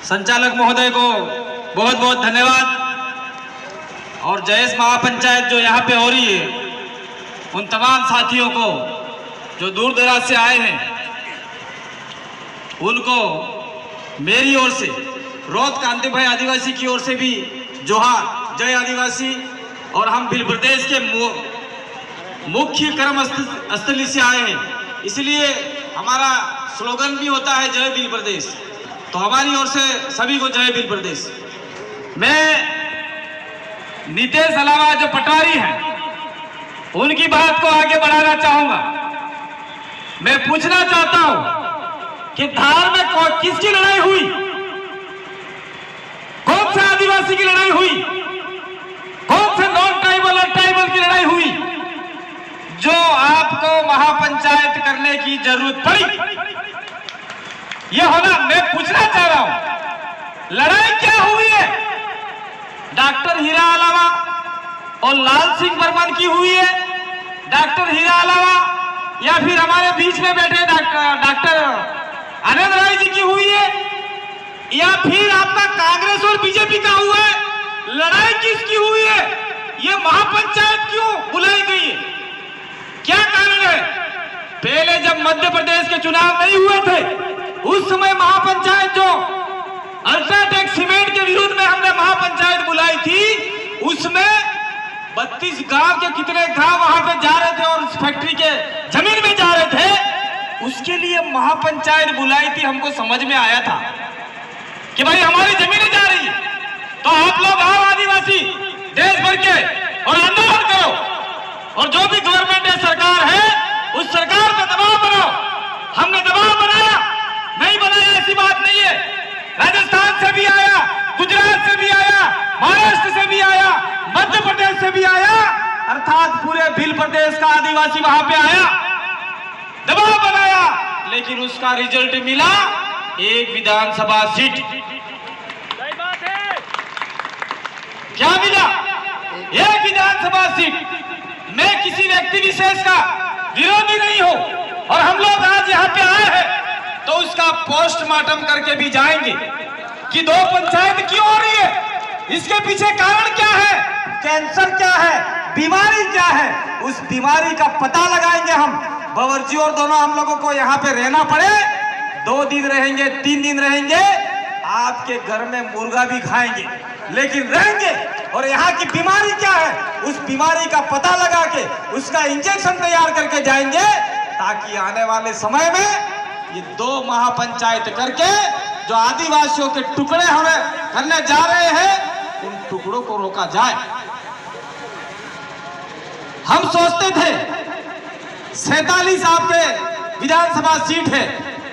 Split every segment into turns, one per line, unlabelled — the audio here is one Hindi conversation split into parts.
संचालक महोदय को बहुत बहुत धन्यवाद। और जयेश महापंचायत जो यहाँ पे हो रही है, उन तमाम साथियों को जो दूर दराज से आए हैं, उनको मेरी ओर से, रोहत कांति भाई आदिवासी की ओर से भी जोहार, जय आदिवासी। और हम भील प्रदेश के मुख्य कर्म स्थली से आए हैं, इसलिए हमारा स्लोगन भी होता है जय भील प्रदेश। तो हमारी ओर से सभी को जय भील प्रदेश। मैं नितेश अलावा जो पटवारी हैं, उनकी बात को आगे बढ़ाना चाहूंगा। मैं पूछना चाहता हूं कि धार में किसकी लड़ाई हुई? कौन से आदिवासी की लड़ाई हुई? कौन से नॉन ट्राइबल और ट्राइबल की लड़ाई हुई जो आपको महापंचायत करने की जरूरत पड़ी? यह होना, मैं पूछना चाह रहा हूं, लड़ाई क्या हुई है? डॉक्टर हीरा अलावा और लाल सिंह बर्मन की हुई है? डॉक्टर हीरा अलावा या फिर हमारे बीच में बैठे डॉक्टर आनंद राय जी की हुई है? या फिर आपका कांग्रेस और बीजेपी का हुआ है? लड़ाई किसकी हुई है? ये महापंचायत क्यों बुलाई गई है? क्या कारण है? पहले जब मध्य प्रदेश के चुनाव नहीं हुए थे, उस समय महापंचायत जो अल्ट्राटेक सीमेंट के विरुद्ध में हमने महापंचायत बुलाई थी, उसमें 32 गांव के कितने गांव वहां पे जा रहे थे और उस फैक्ट्री के जमीन में जा रहे थे, उसके लिए महापंचायत बुलाई थी। हमको समझ में आया था कि भाई हमारी जमीनें जा रही है, तो आप लोग आओ आदिवासी देश भर के और आंदोलन करो, और जो भी गवर्नमेंट है, सरकार है, उस सरकार पे दबाव बनाओ। हमने दबाव बनाया, नहीं बनाया ऐसी बात नहीं है। राजस्थान से भी आया, गुजरात से भी आया, महाराष्ट्र से भी आया, मध्य प्रदेश से भी आया, अर्थात पूरे भील प्रदेश का आदिवासी वहां पे आया, दबाव बनाया, लेकिन उसका रिजल्ट मिला एक विधानसभा सीट। क्या मिला? एक विधानसभा सीट। मैं किसी व्यक्ति विशेष का विरोधी नहीं हूं, और हम लोग आज यहाँ पे आए हैं तो उसका पोस्टमार्टम करके भी जाएंगे कि 2 पंचायत क्यों हो रही है, इसके पीछे कारण क्या है, कैंसर क्या है, बीमारी क्या है, उस बीमारी का पता लगाएंगे हम। बावर्ची और दोनों हम लोगों को यहाँ पे रहना पड़े, 2 दिन रहेंगे, 3 दिन रहेंगे, आपके घर में मुर्गा भी खाएंगे, लेकिन रहेंगे। और यहाँ की बीमारी क्या है, उस बीमारी का पता लगा के उसका इंजेक्शन तैयार करके जाएंगे, ताकि आने वाले समय में ये 2 महापंचायत करके जो आदिवासियों के टुकड़े हमें करने जा रहे हैं, उन टुकड़ों को रोका जाए। हम सोचते थे 47 आपके विधानसभा सीट है,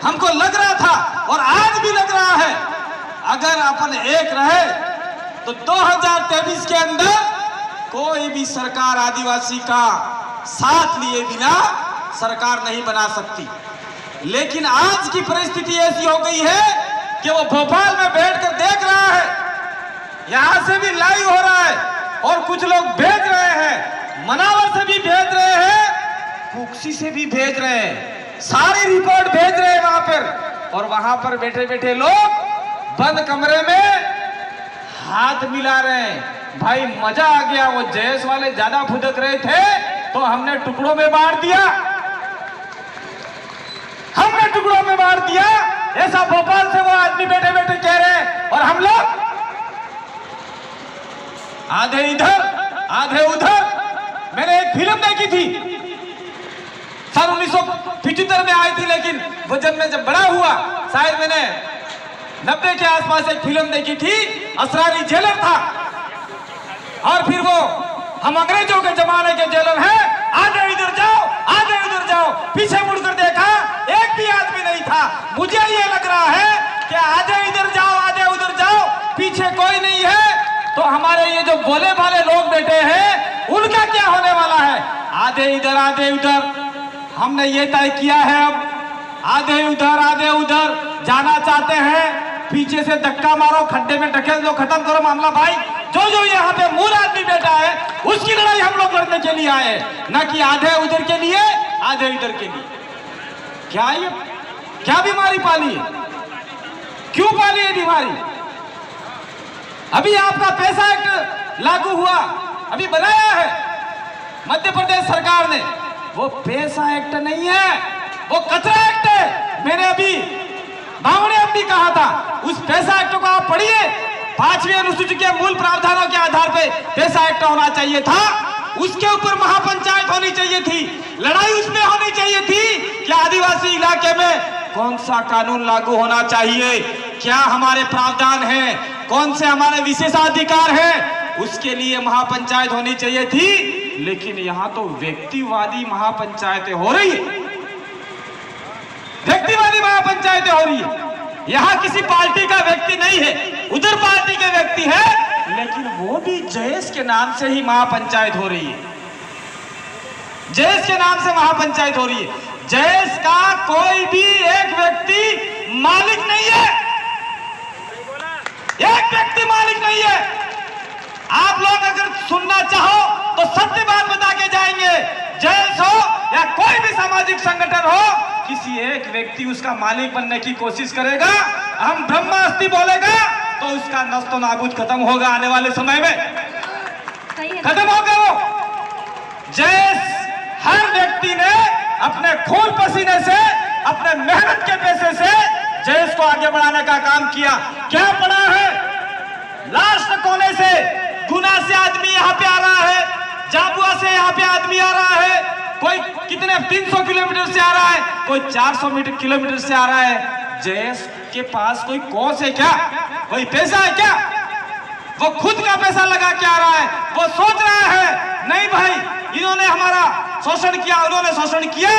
हमको लग रहा था और आज भी लग रहा है, अगर अपन एक रहे तो 2023 के अंदर कोई भी सरकार आदिवासी का साथ लिए बिना सरकार नहीं बना सकती। लेकिन आज की परिस्थिति ऐसी हो गई है कि वो भोपाल में बैठकर देख रहा है, यहां से भी लाइव हो रहा है, और कुछ लोग भेज रहे हैं, मनावर से भी भेज रहे हैं, कुक्सी से भी भेज रहे हैं, सारी रिपोर्ट भेज रहे हैं वहां पर। और वहां पर बैठे बैठे लोग बंद कमरे में हाथ मिला रहे हैं। भाई मजा आ गया, वो जयेश वाले ज्यादा फुदक रहे थे तो हमने टुकड़ों में बांट दिया, हमने टुकड़ों में बांट दिया। ऐसा भोपाल से वो आदमी बैठे बैठे कह रहे हैं, और हम लोग आधे इधर आधे उधर। मैंने एक फिल्म देखी थी, सन 1975 में आई थी, लेकिन वो जब मैं बड़ा हुआ, शायद मैंने 90 के आसपास एक फिल्म देखी थी, असरानी जेलर था, और फिर वो हम अंग्रेजों के जमाने के जेलर हैं, आधे इधर जाओ आधे उधर जाओ। पीछे मुड़कर देखा, एक भी आदमी नहीं था। मुझे ये लग रहा है कि आधे इधर जाओ आधे उधर जाओ, पीछे कोई नहीं है, तो हमारे ये जो बोले भाले लोग बैठे हैं, उनका क्या होने वाला है? आधे इधर आधे उधर। हमने ये तय किया है, अब आधे उधर जाना चाहते हैं, पीछे से धक्का मारो, खड्डे में ढकेल दो, खत्म करो मामला। भाई जो यहाँ पे मूल आदमी बैठा है, उसकी लड़ाई हम लोग लड़ने के लिए आए, न कि आधे उधर के लिए आधे इधर के लिए। क्या ये क्या बीमारी पाली है? क्यों पाली ये बीमारी? अभी आपका पैसा एक्ट लागू हुआ, अभी बनाया है मध्य प्रदेश सरकार ने, वो पैसा एक्ट नहीं है, वो कचरा एक्ट है। मैंने अभी बावड़े अब भी कहा था, उस पैसा एक्ट को आप पढ़िए। 5वीं अनुसूची के मूल प्रावधानों के आधार पे पैसा एक्ट होना चाहिए था, उसके ऊपर महापंचायत होनी चाहिए थी, लड़ाई उसमें होनी चाहिए थी कि आदिवासी इलाके में कौन सा कानून लागू होना चाहिए, क्या हमारे प्रावधान हैं, कौन से हमारे विशेषाधिकार हैं, उसके लिए महापंचायत होनी चाहिए थी। लेकिन यहां तो व्यक्तिवादी महापंचायतें हो रही है, व्यक्तिवादी महापंचायतें हो रही है। यहां किसी पार्टी का व्यक्ति नहीं है, उधर पार्टी के व्यक्ति है, लेकिन वो भी जयेश के नाम से ही महापंचायत हो रही है, जयेश के नाम से महापंचायत हो रही है। जयेश का कोई भी एक व्यक्ति मालिक नहीं है, एक व्यक्ति मालिक नहीं है। आप लोग अगर सुनना चाहो तो सत्य बात बता के जाएंगे, जयेश हो या कोई भी सामाजिक संगठन हो, किसी एक व्यक्ति उसका मालिक बनने की कोशिश करेगा, हम ब्रह्मास्ति बोलेगा तो उसका नस्तो नाबूद खत्म होगा आने वाले समय में, खत्म होगा वो। जयेश हर व्यक्ति ने अपने खून पसीने से, अपने मेहनत के पैसे से जयेश को आगे बढ़ाने का काम किया। क्या पड़ा है? लास्ट कोने से गुना से आदमी यहाँ पे आ रहा है, झाबुआ से यहाँ पे आदमी आ रहा है, कोई कितने 300 किलोमीटर से आ रहा है, कोई 400 किलोमीटर से आ रहा है। जयेश के पास कोई कोस है क्या? कोई पैसा है क्या? वो खुद का पैसा लगा के आ रहा है, वो सोच रहा है नहीं भाई इन्होंने हमारा शोषण किया, उन्होंने शोषण किया,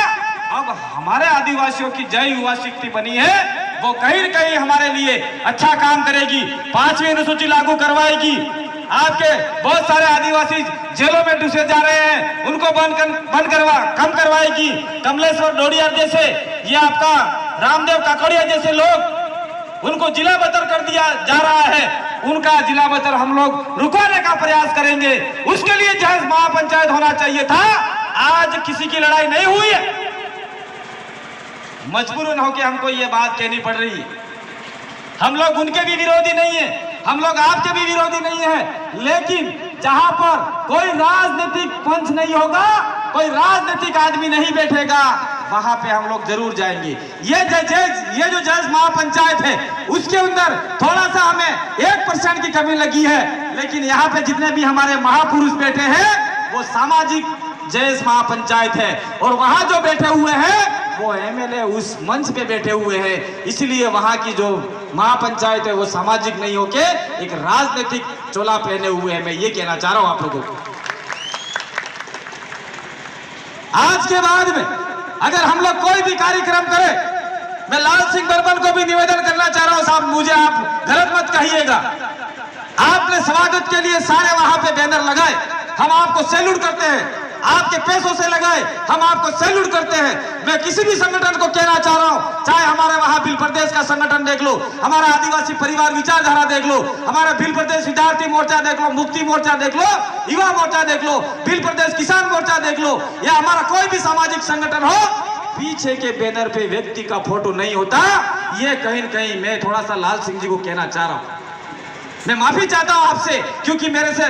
अब हमारे आदिवासियों की जय युवा शक्ति बनी है, वो कहीं न कहीं हमारे लिए अच्छा काम करेगी, 5वीं अनुसूची लागू करवाएगी। आपके बहुत सारे आदिवासी जेलों में डूसे जा रहे हैं, उनको कम करवाएगी। कमलेश्वर डोडिया जैसे, ये आपका रामदेव काकड़िया जैसे लोग, उनको जिला बतर कर दिया जा रहा है, उनका जिला बतर हम लोग रुकवाने का प्रयास करेंगे। उसके लिए जयेश महापंचायत होना चाहिए था। आज किसी की लड़ाई नहीं हुई है, मजबूरन होकर हमको ये बात कहनी पड़ रही है। हम लोग उनके भी विरोधी नहीं है, हम लोग आपके भी विरोधी नहीं है, लेकिन जहां पर कोई राजनीतिक पंच नहीं होगा, कोई राजनीतिक आदमी नहीं बैठेगा, वहां पे हम लोग जरूर जाएंगे। ये जो जयेश महापंचायत है उसके अंदर थोड़ा सा हमें 1% की कमी लगी है, लेकिन यहाँ पे जितने भी हमारे महापुरुष बैठे हैं वो सामाजिक जयेश महापंचायत है, और वहां जो बैठे हुए हैं वो एमएलए उस मंच पे बैठे हुए हैं, इसलिए वहां की जो महापंचायत है वो सामाजिक नहीं होके एक राजनीतिक चोला पहने हुए हैं। मैं ये कहना चाह रहा हूं आप लोगों को। आज के बाद में अगर हम लोग कोई भी कार्यक्रम करें, मैं लाल सिंह बर्मन को भी निवेदन करना चाह रहा हूं, साहब मुझे आप गलत मत कहिएगा, आपने स्वागत के लिए सारे वहां पे बैनर लगाए, हम आपको सैल्यूट करते हैं, आपके पैसों से लगाए हम आपको सैल्यूट करते हैं। मैं किसी भी संगठन को कहना चाह रहा हूं, चाहे हमारे वहां भील प्रदेश का संगठन देख लो, हमारा आदिवासी परिवार विचारधारा देख लो, हमारा भील प्रदेश विद्यार्थी मोर्चा देख लो, मुक्ति मोर्चा देख लो, युवा मोर्चा देख लो, भील प्रदेश किसान मोर्चा देख लो, या हमारा कोई भी सामाजिक संगठन हो, पीछे के बैनर पे व्यक्ति का फोटो नहीं होता। ये कहीं न कहीं मैं थोड़ा सा लाल सिंह जी को कहना चाह रहा हूं। मैं माफी चाहता हूं आपसे, क्योंकि मेरे से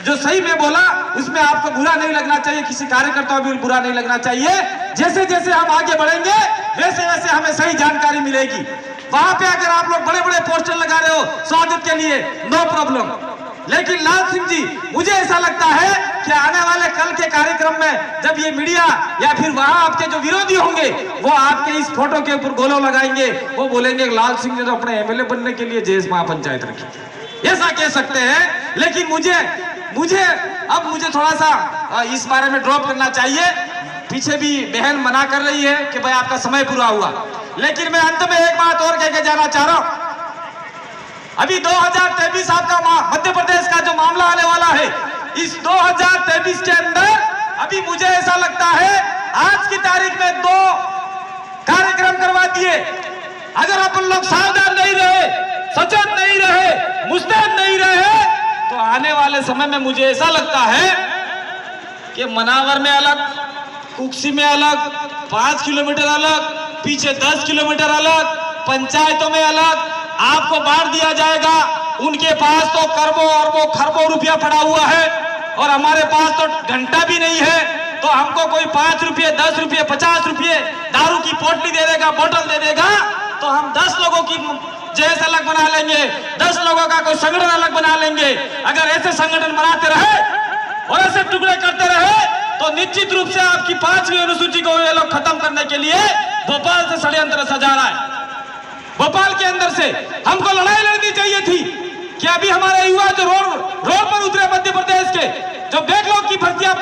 जो सही मैं बोला उसमें आपको बुरा नहीं लगना चाहिए, किसी कार्यकर्ता को भी बुरा नहीं लगना चाहिए। जैसे जैसे हम आगे बढ़ेंगे वैसे वैसे हमें सही जानकारी मिलेगी। वहां पे अगर आप लोग बड़े बड़े पोस्टर लगा रहे हो स्वागत के लिए, नो प्रॉब्लम, लेकिन लाल सिंह जी मुझे ऐसा लगता है कि आने वाले कल के कार्यक्रम में जब ये मीडिया या फिर वहां आपके जो विरोधी होंगे वो आपके इस फोटो के ऊपर गोलो लगाएंगे, वो बोलेंगे लाल सिंह ने तो अपने एमएलए बनने के लिए जयेश महापंचायत रखी, ऐसा कह सकते हैं। लेकिन मुझे थोड़ा सा इस बारे में ड्रॉप करना चाहिए। पीछे भी बहन मना कर रही है कि भाई आपका समय पूरा हुआ, लेकिन मैं अंत में एक बात और कह के जाना चाह रहा हूं। अभी 2023 आपका मध्य प्रदेश का जो मामला आने वाला है, इस 2023 के अंदर अभी मुझे ऐसा लगता है आज की तारीख में 2 कार्यक्रम करवा दिए। अगर अपन लोग सावधान नहीं रहे, सचेत नहीं रहे, मुस्तैद नहीं रहे, तो आने वाले समय में मुझे ऐसा लगता है कि मनावर में अलग, कुक्सी में अलग, 5 किलोमीटर अलग, पीछे 10 किलोमीटर अलग, पंचायतों में अलग, आपको बांट दिया जाएगा। उनके पास तो करोड़ों अरबों खरबों रुपया पड़ा हुआ है और हमारे पास तो घंटा भी नहीं है। तो हमको कोई 5 रुपये, 10 रुपये, 50 रुपये दारू की पोटली दे देगा, बोतल दे देगा, तो हम 10 लोगों की जैसे अलग बना लेंगे, 10 लोगों का कोई संगठन अलग बना लेंगे। अगर ऐसे संगठन बनाते रहे और ऐसे टुकड़े करते रहे तो निश्चित रूप से आपकी 5वीं अनुसूची को ये लोग खत्म करने के लिए भोपाल से षड्यंत्र सजा रहा है। भोपाल के अंदर से हमको लड़ाई लड़नी चाहिए थी कि अभी हमारे युवा जो रोड पर उतरे मध्य प्रदेश के, जो बैकलॉग की भर्तियां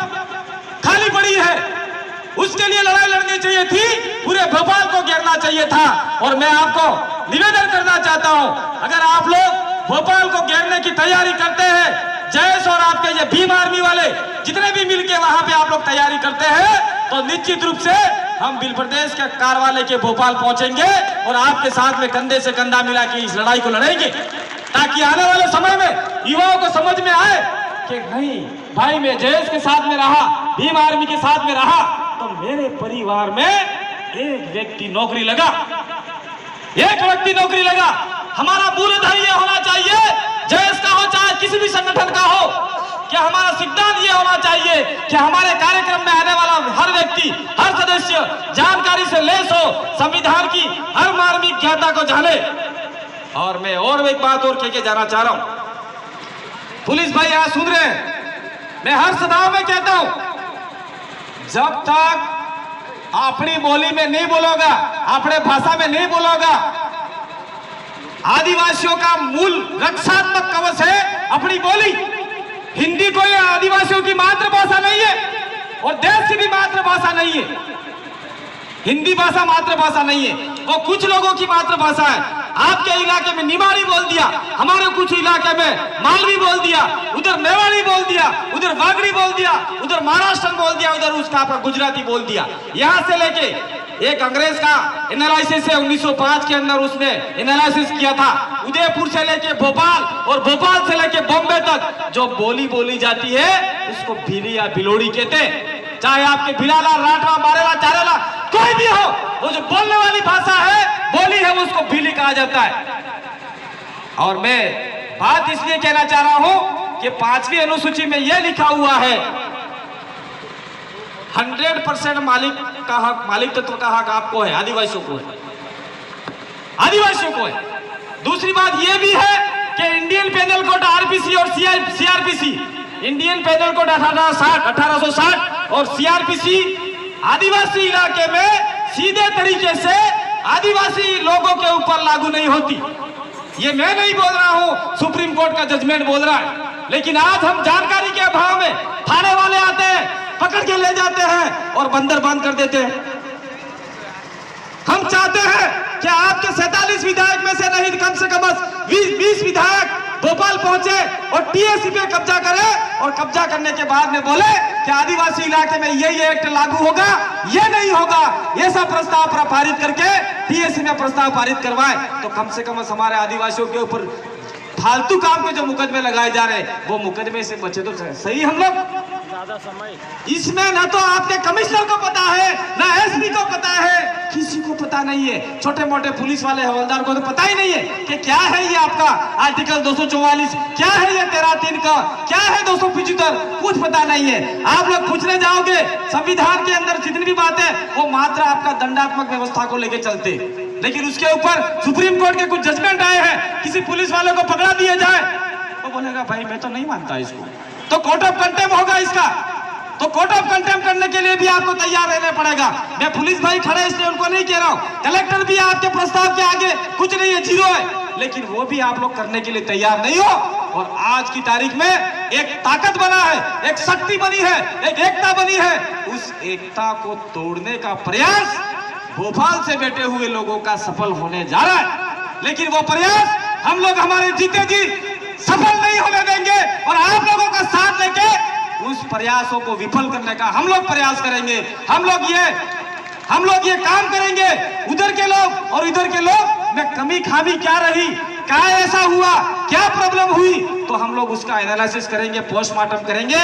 खाली पड़ी है, उसके लिए लड़ाई लड़नी चाहिए थी, पूरे भोपाल को घेरना चाहिए था। और मैं आपको निवेदन करना चाहता हूं, अगर आप लोग भोपाल को घेरने की तैयारी करते हैं, जयेश और आपके ये भीम आर्मी वाले जितने भी मिलके वहां पे आप लोग तैयारी करते हैं, तो निश्चित रूप से हम बिल प्रदेश के कारवाले के भोपाल पहुंचेंगे और आपके साथ में कंधे से कंधा मिला के इस लड़ाई को लड़ेंगे, ताकि आने वाले समय में युवाओं को समझ में आए कि नहीं भाई, मैं जयेश के साथ में रहा, भीम आर्मी के साथ में रहा, तो मेरे परिवार में एक व्यक्ति नौकरी लगा, एक व्यक्ति नौकरी लगा। हमारा मूलधन ये होना चाहिए, जयेश का हो चाहे किसी भी संगठन का हो, कि हमारा सिद्धांत ये होना चाहिए कि हमारे कार्यक्रम में आने वाला हर व्यक्ति, हर सदस्य जानकारी से लैस हो, संविधान की हर मार्मिकता को जाने। और मैं और एक बात और कह के जाना चाह रहा हूं, पुलिस भाई यहां सुन रहे हैं, मैं हर सभाओं में कहता हूं, जब तक अपनी बोली में नहीं बोलोगा, अपने भाषा में नहीं बोलोगा, आदिवासियों का मूल रक्षात्मक कवच है अपनी बोली। हिंदी कोई आदिवासियों की मातृभाषा नहीं है और देश की भी मातृभाषा नहीं है। हिंदी भाषा मातृभाषा नहीं है, वो कुछ लोगों की मातृभाषा है। आपके इलाके में निमाड़ी बोल दिया, हमारे कुछ इलाके में मालवी बोल दिया, उधर मेवाड़ी बोल दिया, उधर वागड़ी बोल दिया, उधर महाराष्ट्र बोल दिया, उधर उसका आपका गुजराती बोल दिया। यहां से लेके एक अंग्रेज का एनालिसिस है 1905 के अंदर, उसने एनालिसिस किया था, उदयपुर से लेके भोपाल और भोपाल से लेके बॉम्बे तक जो बोली बोली जाती है उसको भीली या बिलोड़ी कहते हैं। चाहे आपके भिलाला, राठवा, मारेला, चारेला कोई भी हो, वो जो बोलने वाली भाषा है, बोली है, वो उसको भीली कहा जाता है। और मैं बात इसलिए कहना चाह रहा हूं कि 5वीं अनुसूची में यह लिखा हुआ है 100% मालिक का हक, मालिक तत्व का हक आपको है, आदिवासियों को है, आदिवासियों को है। दूसरी बात यह भी है कि इंडियन पेनल कोड आरपीसी और सीआरपीसी, इंडियन पेनल कोड 1860 और सीआरपीसी आदिवासी इलाके में सीधे तरीके से आदिवासी लोगों के ऊपर लागू नहीं होती। ये मैं नहीं बोल रहा हूं, सुप्रीम कोर्ट का जजमेंट बोल रहा है। लेकिन आज हम जानकारी के अभाव में थाने वाले आते हैं, पकड़ के ले जाते हैं और बंदर बंद कर देते हैं। हम चाहते हैं कि आपके 47 विधायक में से नहीं, कम से कम 20 विधायक भोपाल पहुंचे और टीएसी पे कब्जा करे और कब्जा करने के बाद में बोले कि आदिवासी इलाके में ये एक्ट लागू होगा, ये नहीं होगा। ऐसा प्रस्ताव पारित करके टीएसी में प्रस्ताव पारित करवाए तो कम से कम हमारे आदिवासियों के ऊपर फालतू काम के जो मुकदमे लगाए जा रहे हैं वो मुकदमे से बचे तो सही हम लोग। ज्यादा समय इसमें ना तो आपके कमिश्नर को पता है, ना एसपी को पता है, किसी को पता नहीं है। छोटे मोटे पुलिस वाले हवलदार को तो पता ही नहीं है कि क्या है ये आपका आर्टिकल 244, क्या है ये 13(3) का, क्या है 275, कुछ पता नहीं है। आप लोग पूछने जाओगे संविधान के अंदर जितनी भी बातें वो मात्र आपका दंडात्मक व्यवस्था को लेकर चलते, लेकिन उसके ऊपर सुप्रीम कोर्ट के कुछ जजमेंट आए हैं, किसी पुलिस वाले को पकड़ा दिया जाए तो बोलेगा भाई मैं तो नहीं मानता इसको, तो कोर्ट ऑफ कंटेम्प्ट होगा इसका। तो कोर्ट ऑफ कंटेम्प्ट करने के लिए भी आपको तैयार रहना पड़ेगा। मैं पुलिस भाई खड़े इसलिए उनको नहीं कह रहा हूं, कलेक्टर भी आपके प्रस्ताव के आगे कुछ नहीं है, जीरो है, लेकिन वो भी आप लोग करने के लिए तैयार नहीं हो। और आज की तारीख में एक ताकत बना है, एक शक्ति बनी है, एक एकता बनी है, उस एकता को तोड़ने का प्रयास भोपाल से बैठे हुए लोगों का सफल होने जा रहा है। लेकिन वो प्रयास हम लोग हमारे जीते जी सफल नहीं होने देंगे और आप लोगों का साथ लेके उस प्रयासों को विफल करने का हम लोग प्रयास करेंगे। हम लोग ये काम करेंगे। उधर के लोग और इधर के लोग में कमी खामी क्या रही, क्या ऐसा हुआ, क्या प्रॉब्लम हुई, तो हम लोग उसका एनालिसिस करेंगे, पोस्टमार्टम करेंगे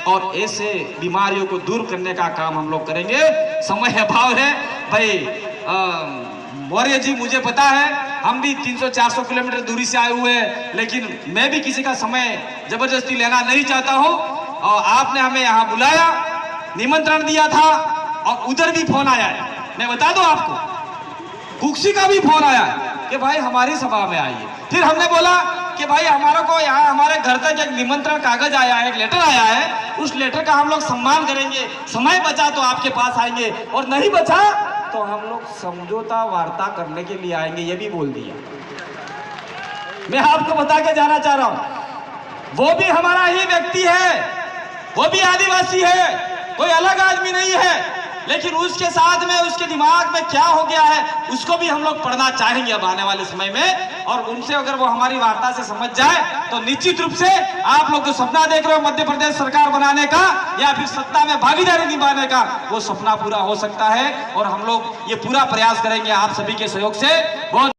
और ऐसे बीमारियों को दूर करने का काम हम लोग करेंगे। समय अभाव है भाई। मौर्य जी मुझे पता है हम भी 300-400 किलोमीटर दूरी से आए हुए हैं, लेकिन मैं भी किसी का समय जबरदस्ती लेना नहीं चाहता हूं। और आपने हमें यहाँ बुलाया, निमंत्रण दिया था और उधर भी फोन आया है। मैं बता दूं आपको, कुक्सी का भी फोन आया कि भाई हमारी सभा में आइए। फिर हमने बोला कि भाई हमारे को यहाँ हमारे घर तक एक निमंत्रण कागज आया है, एक लेटर आया है, उस लेटर का हम लोग सम्मान करेंगे। समय बचा तो आपके पास आएंगे और नहीं बचा तो हम लोग समझौता वार्ता करने के लिए आएंगे, ये भी बोल दिया। मैं आपको बता के जाना चाह रहा हूं, वो भी हमारा ही व्यक्ति है, वो भी आदिवासी है, कोई अलग आदमी नहीं है। लेकिन उसके साथ में उसके दिमाग में क्या हो गया है उसको भी हम लोग पढ़ना चाहेंगे अब आने वाले समय में। और उनसे अगर वो हमारी वार्ता से समझ जाए तो निश्चित रूप से आप लोग जो सपना देख रहे हो मध्य प्रदेश सरकार बनाने का या फिर सत्ता में भागीदारी निभाने का, वो सपना पूरा हो सकता है। और हम लोग ये पूरा प्रयास करेंगे आप सभी के सहयोग से। बहुत